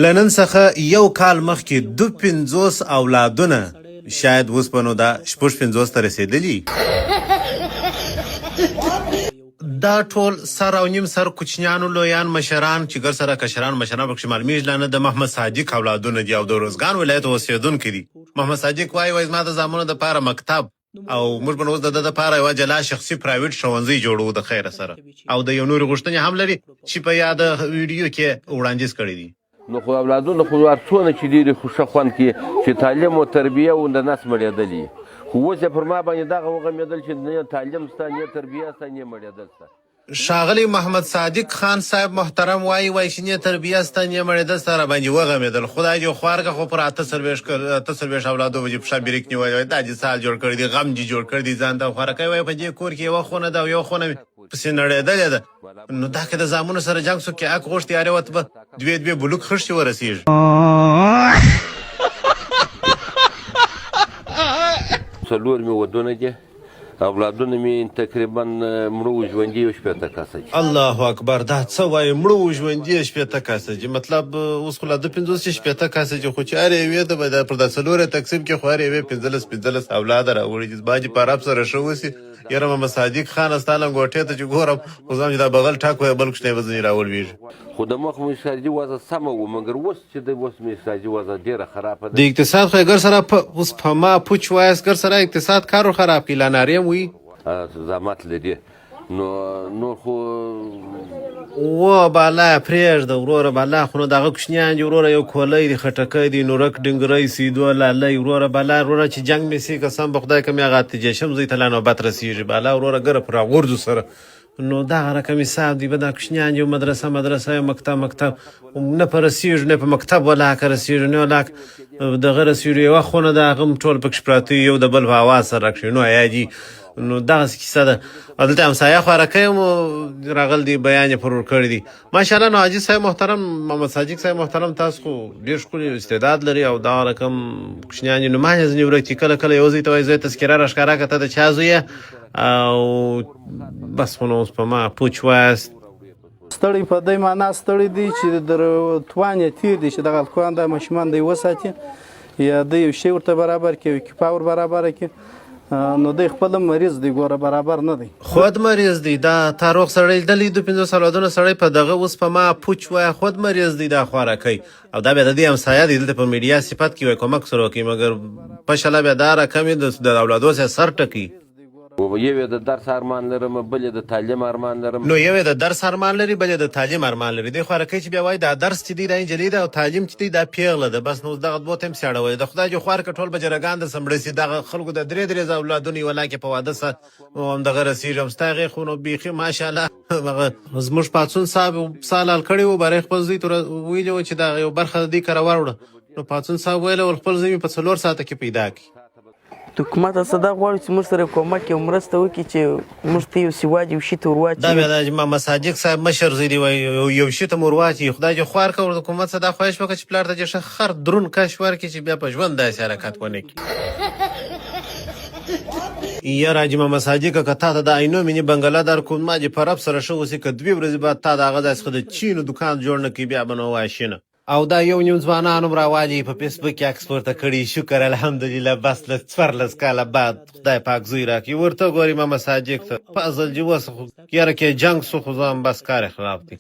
لنن څخه یو کال مخکې 52 اولادونه شاید اوس په نو دا 55 ته رسېدلي. دا ټول سر او نیم سر کوچنیانو لویان مشران چې ګر سره کشران مشران پکښې معلومیږي لا نه د محمد صادق اولادونه دي او د روزګان ولایت اوسېدونکي دي. محمد صادق وایي زما د زامنو دپاره مکتب او موږ به نو اوس د ده دپاره یوه جلا شخصي پرایویټ ښوونځی جوړوو د خیره سره او د یو نورې غوښتنې هم لري چې په یاده ویډیو کې وړاندیز کړی دي. نو خو اولادونه خو ارڅونه چې ډېرې خو ښه خوند کوي چې تعلیم او تربیه او د نس مړېدلي خو اوس یې پر ما باندې دغه وغمېدل چې نه تعلیم شته نه تربیه شته نه مړېدل شته. ښاغلی محمد صادق خان صاحب محترم وایي چې نه تربیه شته نه مړېدل سته راباندې وغمېدل. خدای دې خوارکه خو پر 48 اولادو به چې پښه بریک نیولی دا دې سال جوړ کړی دی غم دې جوړ کړی دی ځان ته خوارکی وایي په دې کور کې یوه خونه ده او یوه خونه پسې نړېدلې ده. نو دا که د زامنو سره جنګ څوک کې حق غوښتي هر یوه ته به دوې بلوک خښتې ورسېږي. څلور مې ودونه دي اولادونه مې تقریبا مړه ژوندي یو 80 کسه دي. الله اکبر دا څه وایي مړه ژوندي 80 کسه دي مطلب اوس خو لا د 50 کسه دي خو چې هر یوې ته به پر دا څلورې تقسیم کې خو هر یوې 15 اولاده راوړي دي. باجي په عرب سره ښه اوسي یاره محمد صادق خان ستا لنګوټې ته چې ګورم خو زم چې دا بغل ټاک وایي بل کوچنی به ځینې راولوېږي. خو د مخ مې اقتصادي وضع سمه وه مګر اوس چې د اوس مې اقتصادي وضع ډېره خرابه ده. د اقتصاد خو یې ګر سره اوس په ما پوچ وایاست ګر سره اقتصاد کار خراب کړي لا نارې هم وي زحمت لري نو خو و بالا پرېږده وروره بالا خو نو دغه کوچنیان دي وروره یو کولی دی خټکی دی نورک ډنګری سیدو لالی وروره بالا وروره چې جنګ مې سي قسم به خدای کمې هغه اتجې شم زوی ته لا نوبت رسېږي بالا وروره ګره پر راغورځو سره نو دغه رقم حساب دی به دا کوچنیان دي یو مدرسه یو مکتب نه په رسېږو نه په مکتب ولاکه رسېږو نه ولاکه دغه رسېږو یوه خونه د هغه هم ټول پکښې پراته یو د بل په اواز سره راکښې نو یادي نو دغسې کیسه ده. او دلته همسایه خوارکی مو راغل دی بیان یې پرور کړی دی. ماشاءالله نو حاجي صاحب محترم محمد صادق صاحب محترم تاسو خو ډېر ښکلي استعداد لري او دغه رقم کوچنیان دي نو ما یې ځینې ورک دي کله کله یو ځای ته وایي زه تذکره راښکاره کړه ته د چا زوی او بس خو نو اوس په ما پوچ وایاست. ستړی په دې معنا ستړی دی چې در توان یې تیر دی چې دغه هلکان د ماشومان دی وساتي یا د یو شی ورته برابر کړي یو کیپا ور برابره کړي نو دی خپل مریض دی ګوره برابر نه دی خود مریض دی دا تا روغ سړی لیدلی د 50 اولادونه سړی په دغه اوس په ما پوچ وایه خود مریض دی دا خوارکی او دا بیا د دې همسایه دی دلته په میډیا صفت کې وایي کومک سره وکړي مګر پشله بیا دا رقم یې د اولادو سره سر ټکي. یو یې د درس ارمان لرم بل یې د تعلیم ارمان لرم. نو یو یې د درس ارمان لري بل یې د تعلیم ارمان لري. دی خوارکی چې بیا وایي دا درس چې دی دا انجلۍ ده او تعلیم چې دی دا پیغله ده بس نو دغه دوه ته هم سیاړه وایي د خدای جو خوارکه ټول به جرګان درسه مړه سي دغه خلکو د درې اولادونه یې ولاکې په واده سه همدغه رسېږم ستا هغې خو نو بیخي ماشاءالله زموږ پاڅون صاحب سال حل کړی و بری خپل زوی ته ویلي و چې دغه یو برخه د دې کره واوړه نو پاڅون صاحب ویلی ول خپل زوی مې په 4 ساعته کې پیدا کړي. حکومت څه دا غواړي چې موږ سره کومک یو مرسته وکړي چې موږ ته یو سواد یو شي ته ور واچوي. دا بیا د محمد صادق صاحب مشر زوی دی وایي یو شي ته مو ور واچوي خدای دې خوار کړه حکومت څه دا خواهش وکړه چې پلار ته دې ښه خر درون کش ورکړي چې بیا په ژوند داسې حرکت ونه کړي. یاره حاجي محمد صادقه که تا ته د عینو مینې بنګله در کوم ما دې په رب سره ښه اوسې که 2 ورځې بعد تا د هغه داسې څخه د چینو دوکان جوړ نه کړي بیا به نو واشي نه. او دا یو نیم ځوانانو هم راوالي په فیسبوک کې عکس پورته کړي شکر الحمدلله بس له 14 کاله بعد خدای پاک زوی راکړي ورته ګوري محمد صادق ته فضل جي اوس خو یاره کې جنګ سو خو زه هم بس کار خلاف دی.